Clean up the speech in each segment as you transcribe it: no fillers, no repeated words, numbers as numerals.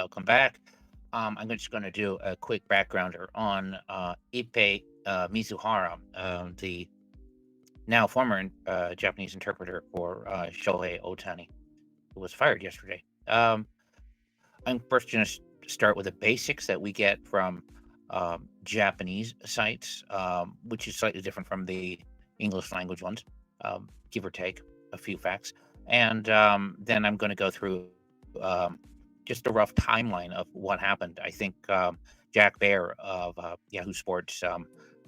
welcome back. I'm just going to do a quick backgrounder on Ippei Mizuhara, the now former Japanese interpreter for Shohei Ohtani, who was fired yesterday. I'm first going to start with the basics that we get from Japanese sites, which is slightly different from the English language ones, give or take a few facts. And then I'm going to go through just a rough timeline of what happened. I think Jack Bear of Yahoo Sports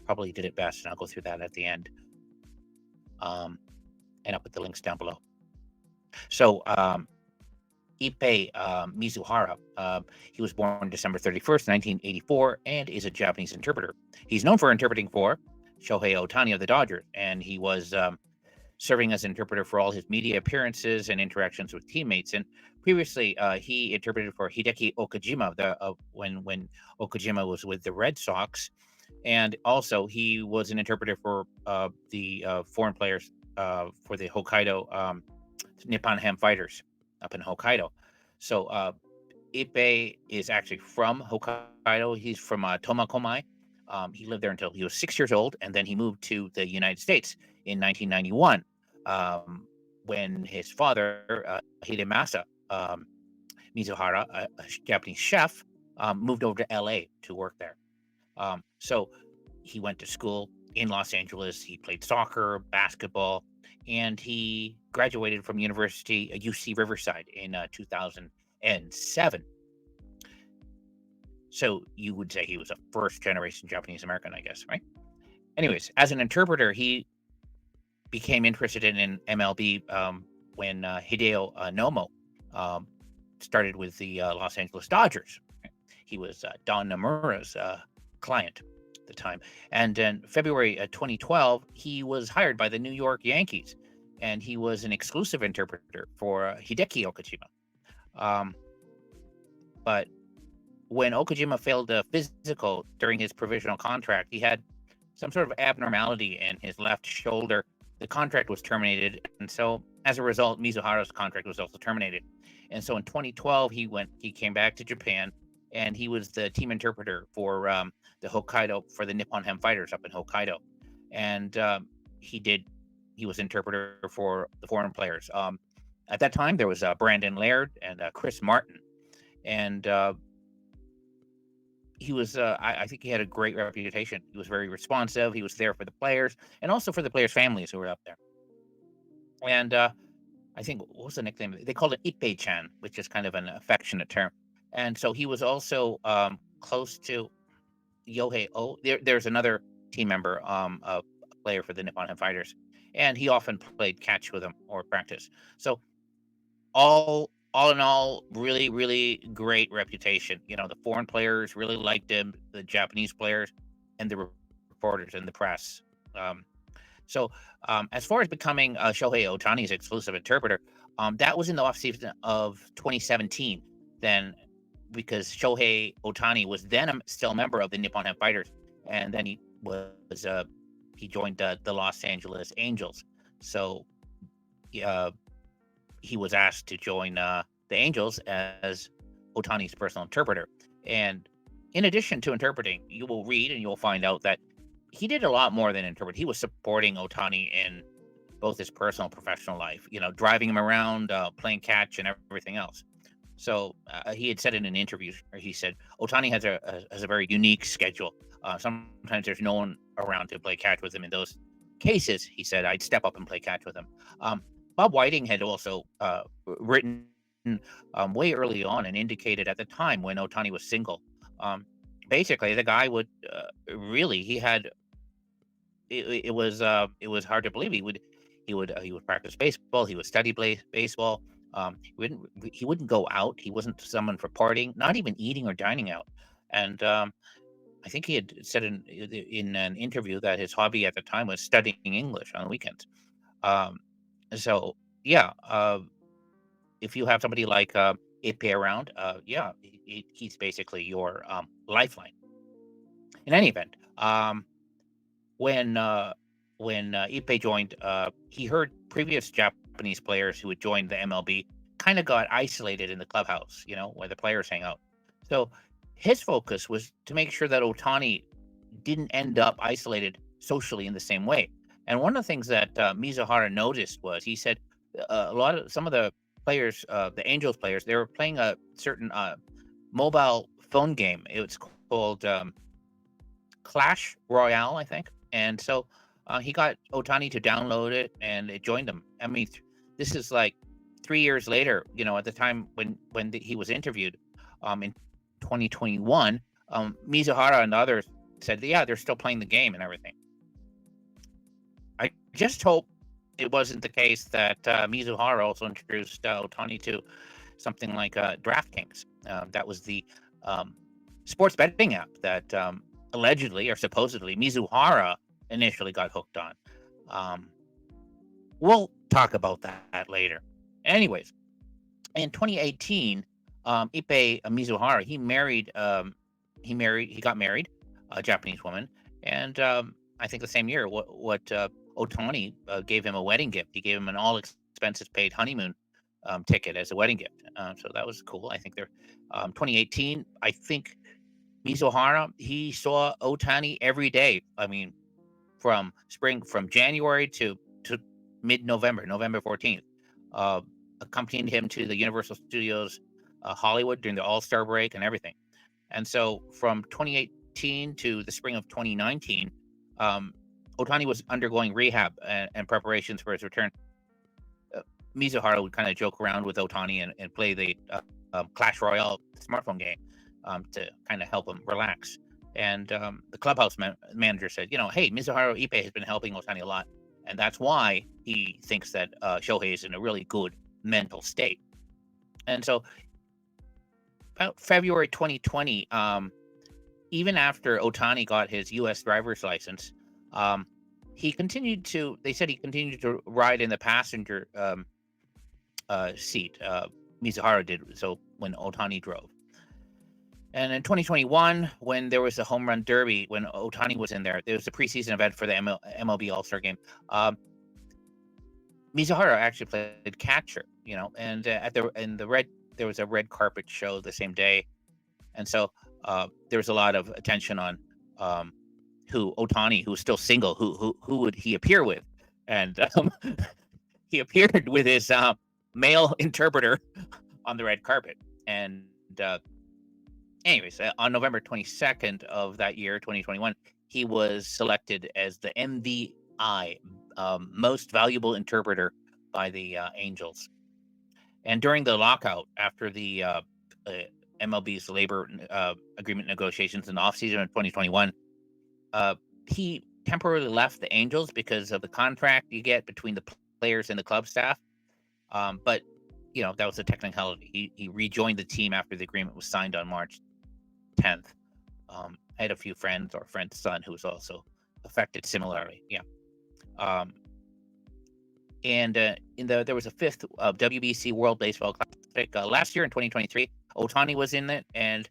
probably did it best, and I'll go through that at the end. And I'll put the links down below. So, Ippei Mizuhara, he was born December 31st, 1984, and is a Japanese interpreter. He's known for interpreting for Shohei Ohtani of the Dodgers, and he was serving as interpreter for all his media appearances and interactions with teammates. And previously, he interpreted for Hideki Okajima when Okajima was with the Red Sox, and also he was an interpreter for the foreign players for the Hokkaido Nippon-Ham fighters up in Hokkaido. So Ippei is actually from Hokkaido. He's from Tomakomai. He lived there until he was 6 years old, and then he moved to the United States in 1991 when his father, Hidemasa Mizuhara, a Japanese chef, moved over to LA to work there. So he went to school in Los Angeles. He played soccer, basketball, and he graduated from University UC Riverside in 2007. So you would say he was a first generation Japanese American, I guess, right? Anyways, as an interpreter, he became interested in MLB when Hideo Nomo started with the Los Angeles Dodgers. He was Don Nomura's client at the time. And in February 2012, he was hired by the New York Yankees, and he was an exclusive interpreter for Hideki Okajima. But when Okajima failed a physical during his provisional contract, he had some sort of abnormality in his left shoulder. The contract was terminated, and so as a result, Mizuhara's contract was also terminated. And so in 2012, he came back to Japan, and he was the team interpreter for the Hokkaido, for the Nippon-Ham fighters up in Hokkaido. And he was interpreter for the foreign players. At that time, there was Brandon Laird and Chris Martin, and he was I think he had a great reputation. He was very responsive. He was there for the players and also for the players' families who were up there. And I think, what was the nickname? They called it Ippei-chan, which is kind of an affectionate term. And so he was also close to Yohei O. There's another team member, a player for the Nippon-Ham fighters, and he often played catch with him or practice. So all in all, really, really great reputation. You know, the foreign players really liked him, the Japanese players, and the reporters and the press. Um, so, as far as becoming Shohei Ohtani's exclusive interpreter, that was in the offseason of 2017. Then, because Shohei Ohtani was then still a member of the Nippon Ham Fighters, and then he joined the Los Angeles Angels. So, uh, he was asked to join the Angels as Ohtani's personal interpreter. And in addition to interpreting, you will read and you will find out that he did a lot more than interpret. He was supporting Ohtani in both his personal and professional life, you know, driving him around, playing catch and everything else. So he had said in an interview, he said, Ohtani has a very unique schedule. Sometimes there's no one around to play catch with him. In those cases, he said, I'd step up and play catch with him. Bob Whiting had also written way early on and indicated at the time when Ohtani was single. Basically, the guy would really, he had, it was hard to believe. He would practice baseball. He would study baseball. He wouldn't go out. He wasn't someone for partying, not even eating or dining out. And I think he had said in an interview that his hobby at the time was studying English on the weekends. Um, so yeah, if you have somebody like Ippei around, yeah, he's basically your lifeline. In any event, when uh, when Ippei joined, he heard previous Japanese players who had joined the MLB kind of got isolated in the clubhouse, you know, where the players hang out. So his focus was to make sure that Ohtani didn't end up isolated socially in the same way. And one of the things that Mizuhara noticed was he said some of the players, the Angels players, they were playing a certain mobile phone game. It was called Clash Royale, I think. And so he got Ohtani to download it, and it joined him. I mean, this is like 3 years later. At the time when he was interviewed, in 2021, Mizuhara and others said, yeah, they're still playing the game and everything. I just hope it wasn't the case that Mizuhara also introduced Ohtani to something like DraftKings. That was the sports betting app that allegedly or supposedly Mizuhara initially got hooked on. We'll talk about that later. Anyways, in 2018, Ippei Mizuhara, he got married, a Japanese woman, and I think the same year, what Ohtani gave him a wedding gift. He gave him an all expenses paid honeymoon ticket as a wedding gift. So that was cool. I think 2018. I think Mizuhara, he saw Ohtani every day. I mean, from January to mid-November, November 14th, accompanied him to the Universal Studios Hollywood during the All-Star break and everything. And so from 2018 to the spring of 2019, Ohtani was undergoing rehab and preparations for his return. Mizuhara would kind of joke around with Ohtani and play the Clash Royale smartphone game to kind of help him relax. And the clubhouse manager said, hey, Mizuhara Ippei has been helping Ohtani a lot. And that's why he thinks that Shohei is in a really good mental state. And so about February 2020, even after Ohtani got his U.S. driver's license, he continued to ride in the passenger seat. Mizuhara did so when Ohtani drove. And in 2021, when there was a home run derby, when Ohtani was in there was a preseason event for the MLB All-Star game. Mizuhara actually played catcher, and there was a red carpet show the same day, and so there was a lot of attention on who Ohtani, who was still single, who would he appear with, and he appeared with his male interpreter on the red carpet, and anyways, on November 22nd of that year, 2021, he was selected as the MVI, most valuable interpreter, by the Angels. And during the lockout, after the MLB's labor agreement negotiations in the offseason of 2021, he temporarily left the Angels because of the contract you get between the players and the club staff. But that was a technicality. He rejoined the team after the agreement was signed on March 10th. I had a few friends or friend's son who was also affected similarly. Yeah. And there was a fifth WBC World Baseball Classic last year in 2023. Ohtani was in it, and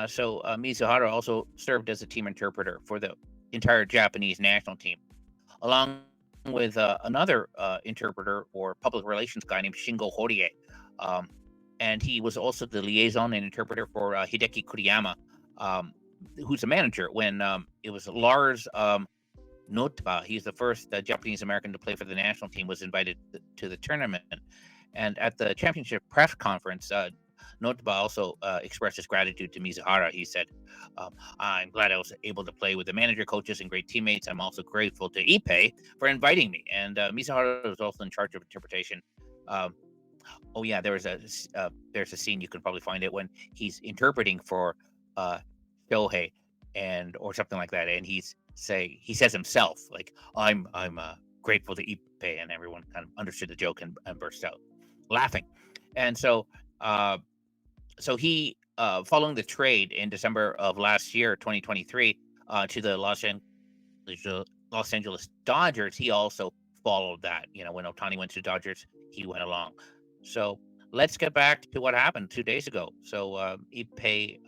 so Mizuhara also served as a team interpreter for the entire Japanese national team, along with another interpreter or public relations guy named Shingo Horie. And he was also the liaison and interpreter for Hideki Okajima, who's a manager when it was Lars Nootbaar. He's the first Japanese American to play for the national team, was invited to the tournament. And at the championship press conference, Nootbaar also expressed his gratitude to Mizuhara. He said, I'm glad I was able to play with the manager, coaches, and great teammates. I'm also grateful to Ippei for inviting me. And Mizuhara was also in charge of interpretation. Oh yeah, there's a scene, you can probably find it, when he's interpreting for Shohei or something like that, and he says himself, like, I'm grateful to Ippei, and everyone kind of understood the joke and burst out laughing. And so he following the trade in December of last year, 2023, to the Los Angeles Dodgers, he also followed that. When Ohtani went to Dodgers, he went along. So let's get back to what happened 2 days ago. So Ippei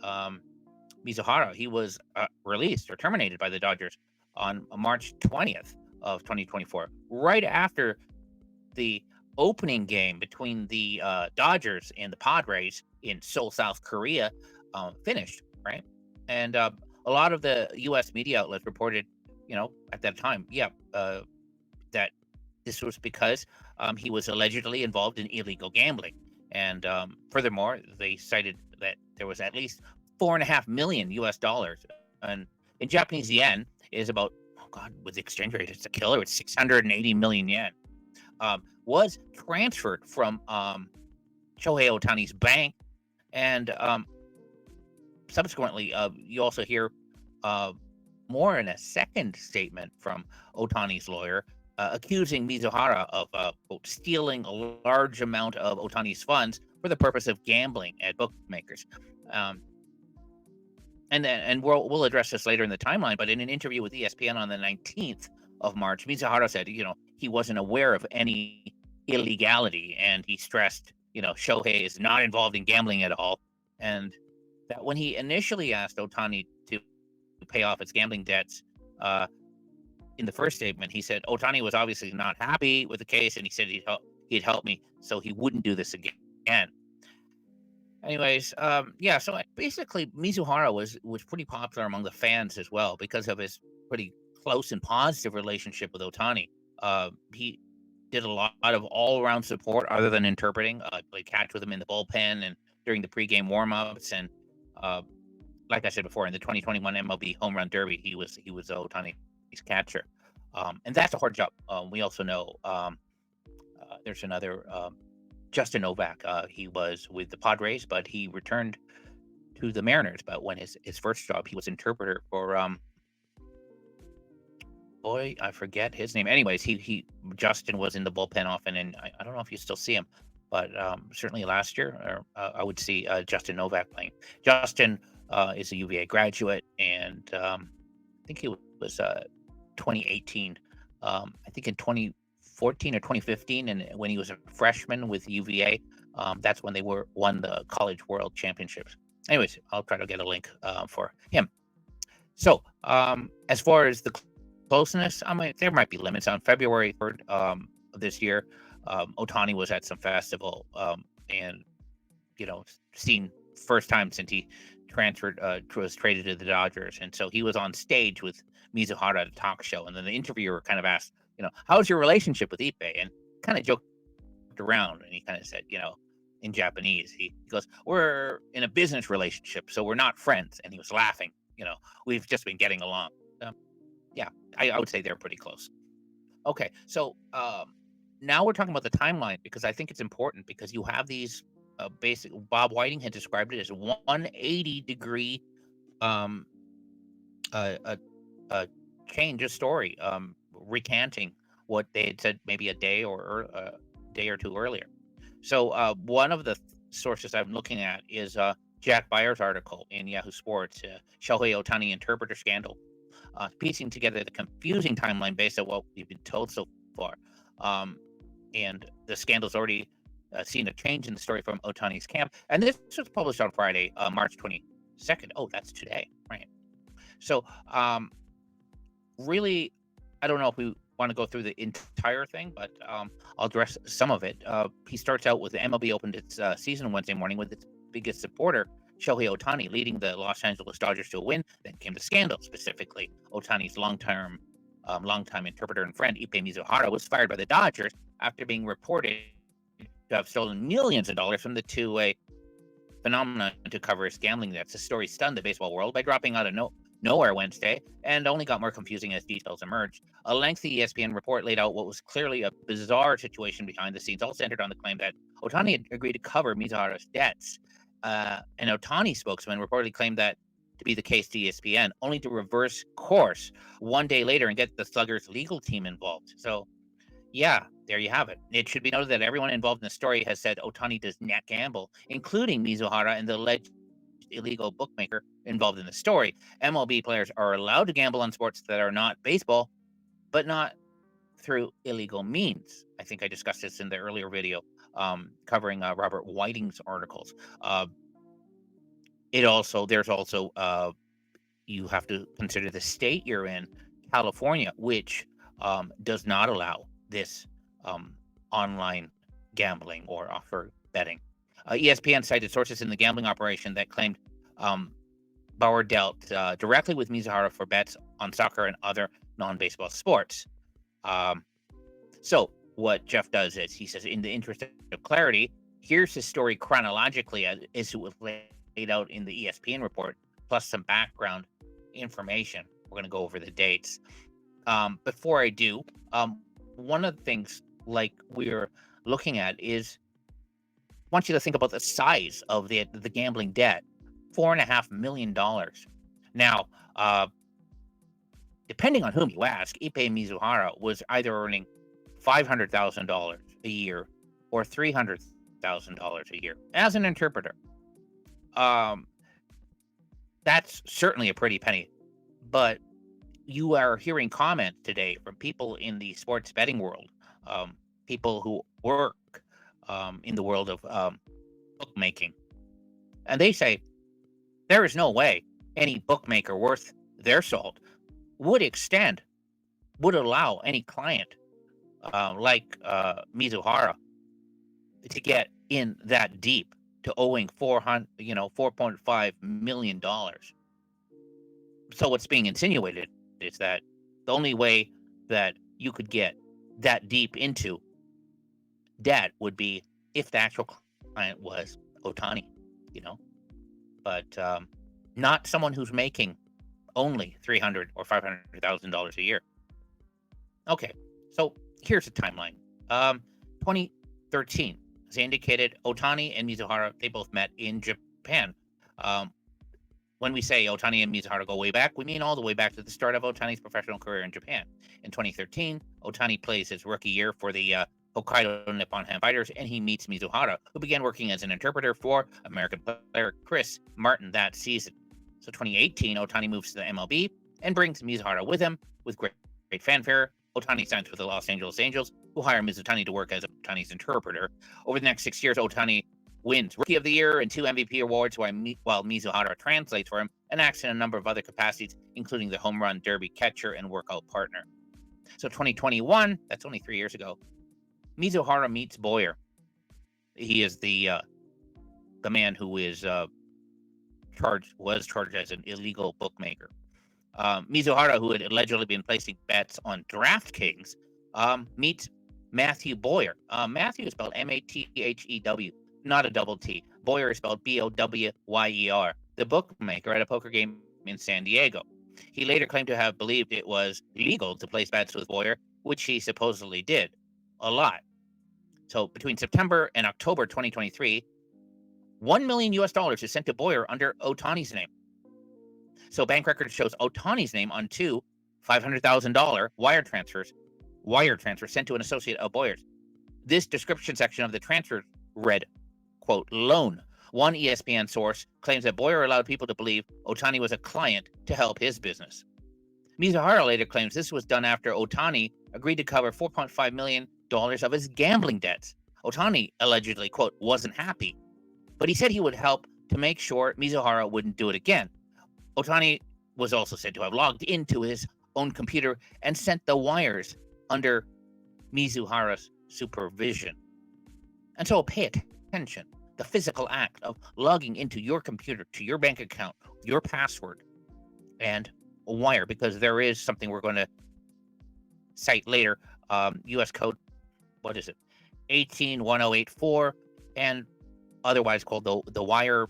Mizuhara, he was released or terminated by the Dodgers on March 20th of 2024, right after the opening game between the Dodgers and the Padres in Seoul, South Korea. finished, right? And a lot of the U.S. media outlets reported, at that time, that this was because he was allegedly involved in illegal gambling. And furthermore, they cited that there was at least 4.5 million US dollars. And in Japanese yen is about, oh God, with the exchange rate, it's a killer. It's 680 million yen. Was transferred from Shohei Ohtani's bank. And subsequently, you also hear uh, more in a second statement from Otani's lawyer, accusing Mizuhara of quote, stealing a large amount of Otani's funds for the purpose of gambling at bookmakers. Um, and we'll address this later in the timeline. But in an interview with ESPN on the 19th of March, Mizuhara said, he wasn't aware of any illegality, and he stressed, Shohei is not involved in gambling at all, and that when he initially asked Otani to pay off its gambling debts, in the first statement, he said Otani was obviously not happy with the case, and he said he'd help me so he wouldn't do this again. Anyways, so basically Mizuhara was pretty popular among the fans as well because of his pretty close and positive relationship with Otani. He did a lot of all-around support other than interpreting. Played catch with him in the bullpen and during the pregame warm-ups, and uh, like I said before, in the 2021 MLB Home Run Derby, he was Otani's catcher, and that's a hard job. We also know there's another. Justin Novak. He was with the Padres, but he returned to the Mariners. But when his first job, he was interpreter for boy, I forget his name. Anyways, he Justin was in the bullpen often, and I don't know if you still see him, but certainly last year, I would see Justin Novak playing. Justin is a UVA graduate, and I think he was 2018. I think in 2014 or 2015, and when he was a freshman with UVA, that's when they won the College World Championships. Anyways, I'll try to get a link for him. So, as far as the closeness, there might be limits. On February 3rd of this year, Ohtani was at some festival, and seen first time since he was traded to the Dodgers, and so he was on stage with Mizuhara at a talk show, and then the interviewer kind of asked, how's your relationship with Ippei? And kind of joked around, and he kind of said, in Japanese, he goes, we're in a business relationship, so we're not friends. And he was laughing, we've just been getting along. Yeah, I would say they're pretty close. Okay, so now we're talking about the timeline, because I think it's important, because you have these basic. Bob Whiting had described it as 180-degree change of story, recanting what they had said maybe a day or two earlier. So one of the sources I'm looking at is Jack Byers' article in Yahoo Sports, Shohei Ohtani Interpreter Scandal, piecing together the confusing timeline based on what we've been told so far. And the scandal's already seen a change in the story from Ohtani's camp. And this was published on Friday, March 22nd. Oh, that's today, right? So really, I don't know if we want to go through the entire thing, but I'll address some of it. He starts out with the MLB opened its season Wednesday morning with its biggest supporter, Shohei Ohtani, leading the Los Angeles Dodgers to a win. Then came the scandal. Specifically, Ohtani's longtime interpreter and friend, Ippei Mizuhara, was fired by the Dodgers after being reported to have stolen millions of dollars from the two-way phenomenon to cover his gambling debts. The story stunned the baseball world by dropping out of nowhere Wednesday, and only got more confusing as details emerged. A lengthy ESPN report laid out what was clearly a bizarre situation behind the scenes, all centered on the claim that Ohtani had agreed to cover Mizuhara's debts. An Ohtani spokesman reportedly claimed that to be the case to ESPN, only to reverse course one day later and get the Sluggers' legal team involved. So, yeah, there you have it. It should be noted that everyone involved in the story has said Ohtani does not gamble, including Mizuhara and the alleged illegal bookmaker involved in the story. MLB players are allowed to gamble on sports that are not baseball, but not through illegal means. I think I discussed this in the earlier video covering Robert Whiting's articles. There's also you have to consider the state you're in, California, which does not allow this online gambling or offer betting. ESPN cited sources in the gambling operation that claimed Bauer dealt directly with Mizuhara for bets on soccer and other non-baseball sports. So what Jeff does is he says, in the interest of clarity, here's his story chronologically as it was laid out in the ESPN report, plus some background information. We're going to go over the dates. Before I do, one of the things like we're looking at is I want you to think about the size of the gambling debt, $4.5 million. Now, depending on whom you ask, Ippei Mizuhara was either earning $500,000 a year or $300,000 a year as an interpreter. That's certainly a pretty penny, but you are hearing comments today from people in the sports betting world, people who work in the world of bookmaking, and they say there is no way any bookmaker worth their salt would allow any client like Mizuhara to get in that deep to owing $4.5 million. So what's being insinuated is that the only way that you could get that deep into debt would be if the actual client was Ohtani, but not someone who's making only $300,000 or $500,000 a year. Okay, so here's the timeline. 2013, as I indicated, Ohtani and Mizuhara, they both met in Japan. When we say Ohtani and Mizuhara go way back, we mean all the way back to the start of Ohtani's professional career in Japan. In 2013, Ohtani plays his rookie year for the Hokkaido Nippon-Ham Fighters, and he meets Mizuhara, who began working as an interpreter for American player Chris Martin that season. So 2018, Ohtani moves to the MLB and brings Mizuhara with him with great fanfare. Ohtani signs with the Los Angeles Angels, who hire Mizutani to work as Ohtani's interpreter. Over the next 6 years, Ohtani wins Rookie of the Year and 2 MVP awards while Mizuhara translates for him and acts in a number of other capacities, including the home run derby catcher and workout partner. So 2021, that's only 3 years ago, Mizuhara meets Boyer. He is the man who is was charged as an illegal bookmaker. Mizuhara, who had allegedly been placing bets on DraftKings, meets Matthew Boyer. Matthew is spelled Mathew, not a double T. Boyer is spelled Bowyer, the bookmaker at a poker game in San Diego. He later claimed to have believed it was illegal to place bets with Boyer, which he supposedly did a lot. So between September and October 2023, $1 million is sent to Boyer under Ohtani's name. So bank record shows Ohtani's name on 2 $500,000 wire transfers sent to an associate of Boyer's. This description section of the transfer read, quote, loan. One ESPN source claims that Boyer allowed people to believe Ohtani was a client to help his business. Mizuhara later claims this was done after Ohtani agreed to cover $4.5 million of his gambling debts. Ohtani allegedly, quote, wasn't happy, but he said he would help to make sure Mizuhara wouldn't do it again. Ohtani was also said to have logged into his own computer and sent the wires under Mizuhara's supervision. And so pay attention. The physical act of logging into your computer, to your bank account, your password, and a wire, because there is something we're going to cite later, U.S. Code, what is it, 181084, and otherwise called the Wire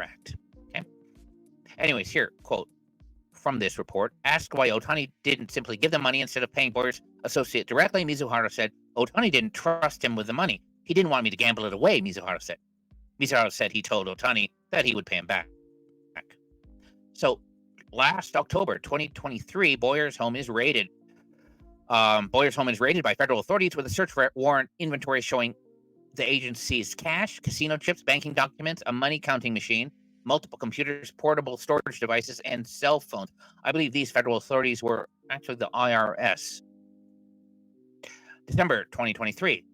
Act. Okay. Anyways, here, quote from this report, asked why Ohtani didn't simply give the money instead of paying Boyer's associate directly, Mizuhara said, Ohtani didn't trust him with the money. He didn't want me to gamble it away, Mizuhara said. Mizuhara said he told Ohtani that he would pay him back. So last October 2023, Boyer's home is raided. Boyer's home is raided by federal authorities with a search warrant inventory showing the agency's cash, casino chips, banking documents, a money counting machine, multiple computers, portable storage devices, and cell phones. I believe these federal authorities were actually the IRS. December 2023,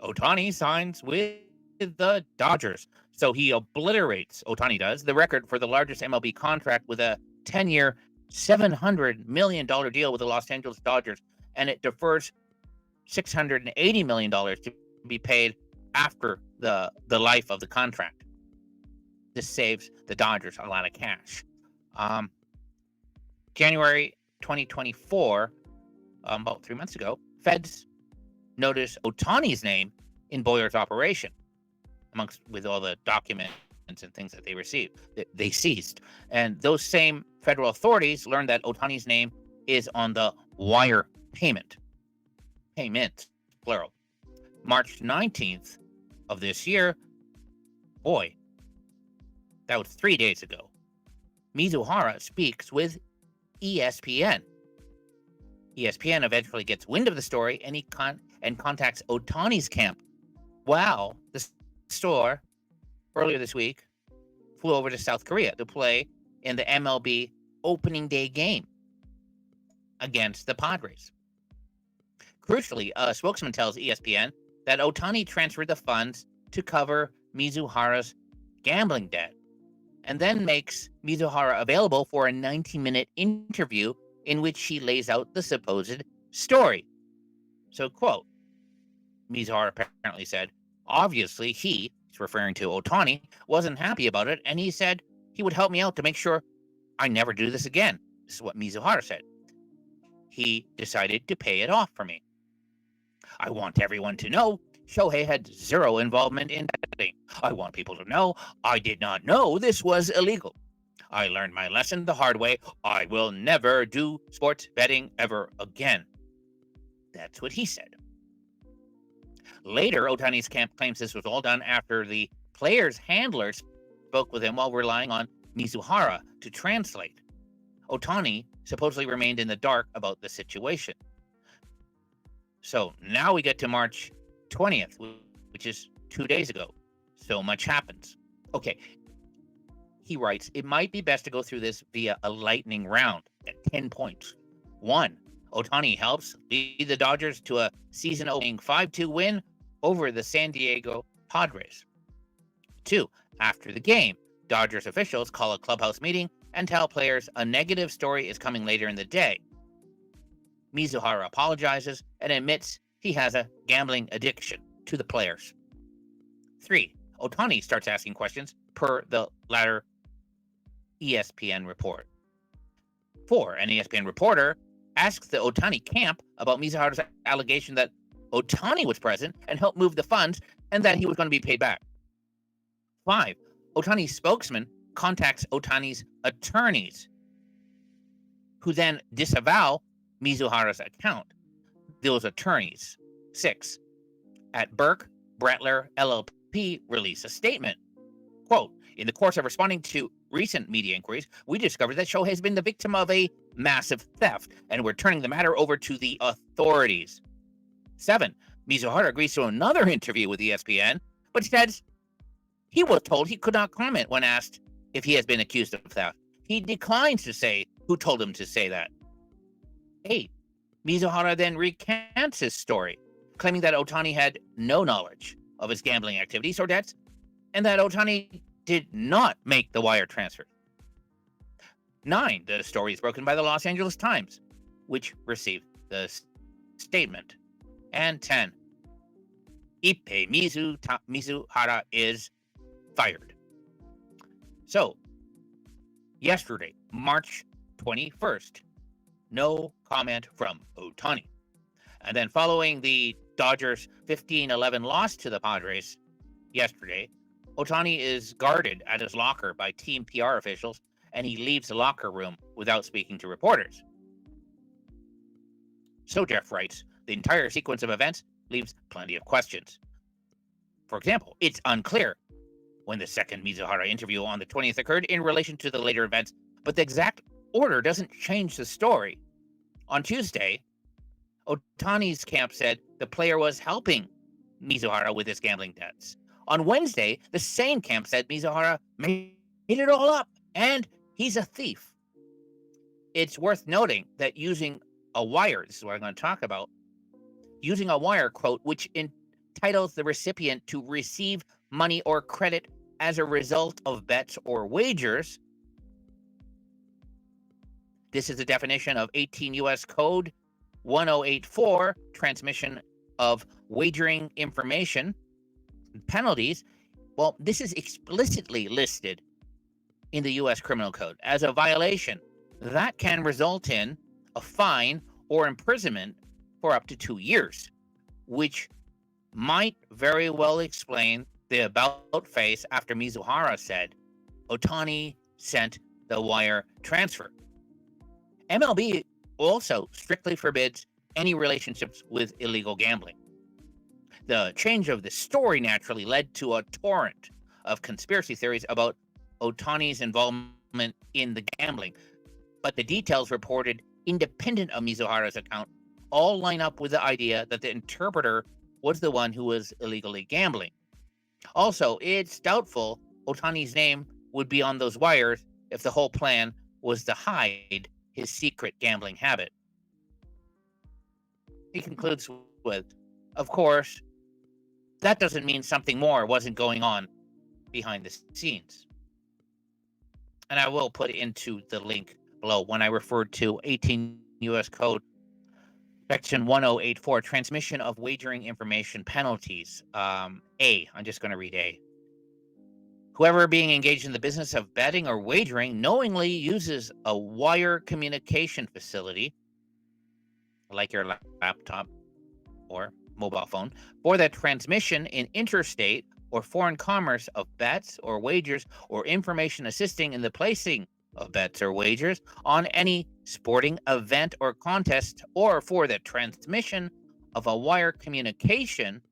Ohtani signs with the Dodgers. So he obliterates, Ohtani does, the record for the largest MLB contract with a 10-year, $700 million deal with the Los Angeles Dodgers, and it defers $680 million to be paid after the life of the contract. this saves the Dodgers a lot of cash. January 2024, about 3 months ago, feds noticed Ohtani's name in Boyer's operation, with all the documents and things that they received, they seized. And those same federal authorities learned that Ohtani's name is on the wire payment, plural. March 19th of this year, boy, that was 3 days ago, Mizuhara speaks with ESPN. ESPN eventually gets wind of the story, and contacts Ohtani's camp. Wow, the store earlier this week flew over to South Korea to play in the MLB opening day game against the Padres. Crucially, a spokesman tells ESPN that Ohtani transferred the funds to cover Mizuhara's gambling debt, and then makes Mizuhara available for a 90-minute interview in which she lays out the supposed story. So, quote, Mizuhara apparently said, obviously he's referring to Ohtani, wasn't happy about it, and he said he would help me out to make sure I never do this again. This is what Mizuhara said. He decided to pay it off for me. I want everyone to know Shohei had zero involvement in betting. I want people to know I did not know this was illegal. I learned my lesson the hard way. I will never do sports betting ever again. That's what he said. Later, Ohtani's camp claims this was all done after the player's handlers spoke with him while relying on Mizuhara to translate. Ohtani supposedly remained in the dark about the situation. So now we get to March 20th, which is 2 days ago. So much happens. Okay. He writes, it might be best to go through this via a lightning round at 10 points. 1. Ohtani helps lead the Dodgers to a season-opening 5-2 win over the San Diego Padres. 2. After the game, Dodgers officials call a clubhouse meeting and tell players a negative story is coming later in the day. Mizuhara apologizes and admits he has a gambling addiction to the players. 3. Ohtani starts asking questions per the latter ESPN report. 4. An ESPN reporter asks the Ohtani camp about Mizuhara's allegation that Ohtani was present and helped move the funds and that he was going to be paid back. 5. Ohtani's spokesman contacts Ohtani's attorneys, who then disavow Mizuhara's account. Those attorneys. 6. At Burke, Brettler, LLP release a statement. Quote, in the course of responding to recent media inquiries, we discovered that Shohei has been the victim of a massive theft, and we're turning the matter over to the authorities. 7. Mizuhara agrees to another interview with ESPN, but says he was told he could not comment when asked if he has been accused of theft. He declines to say who told him to say that. 8. Mizuhara then recants his story, claiming that Ohtani had no knowledge of his gambling activities or debts, and that Ohtani did not make the wire transfer. 9. The story is broken by the Los Angeles Times, which received the statement. And 10. Ippei Mizuhara is fired. So, yesterday, March 21st, no comment from Ohtani. And then following the Dodgers 15-11 loss to the Padres yesterday, Ohtani is guarded at his locker by team PR officials, and he leaves the locker room without speaking to reporters. So Jeff writes, the entire sequence of events leaves plenty of questions. For example, it's unclear when the second Mizuhara interview on the 20th occurred in relation to the later events, but the exact order doesn't change the story. On Tuesday, Ohtani's camp said the player was helping Mizuhara with his gambling debts. On Wednesday, the same camp said Mizuhara made it all up and he's a thief. It's worth noting that using a wire, this is what I'm going to talk about, using a wire, quote, which entitles the recipient to receive money or credit as a result of bets or wagers. This is the definition of 18 U.S. Code 1084, transmission of wagering information. Penalties. Well, this is explicitly listed in the U.S. Criminal Code as a violation that can result in a fine or imprisonment for up to 2 years, which might very well explain the about face after Mizuhara said Ohtani sent the wire transfer. MLB also strictly forbids any relationships with illegal gambling. The change of the story naturally led to a torrent of conspiracy theories about Ohtani's involvement in the gambling, but the details reported independent of Mizuhara's account all line up with the idea that the interpreter was the one who was illegally gambling. Also, it's doubtful Ohtani's name would be on those wires if the whole plan was to hide his secret gambling habit. He concludes with, of course, that doesn't mean something more wasn't going on behind the scenes. And I will put into the link below when I referred to 18 U.S. Code Section 1084, transmission of wagering information penalties. I'm just going to read A. Whoever being engaged in the business of betting or wagering knowingly uses a wire communication facility, like your laptop or mobile phone, for the transmission in interstate or foreign commerce of bets or wagers or information assisting in the placing of bets or wagers on any sporting event or contest, or for the transmission of a wire communication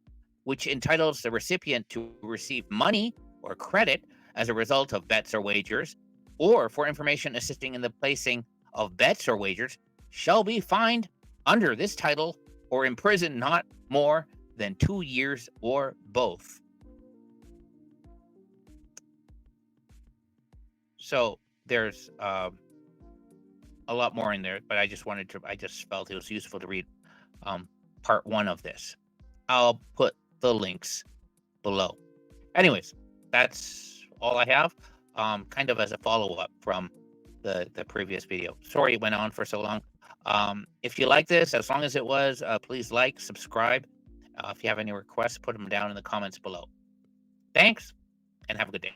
which entitles the recipient to receive money or credit as a result of bets or wagers, or for information assisting in the placing of bets or wagers, shall be fined under this title or imprisoned not more than 2 years or both. So there's a lot more in there, but I just felt it was useful to read part 1 of this. I'll put the links below. Anyways, that's all I have, kind of as a follow-up from the previous video. Sorry it went on for so long. If you like this, as long as it was, please like, subscribe. If you have any requests, put them down in the comments below. Thanks, and have a good day.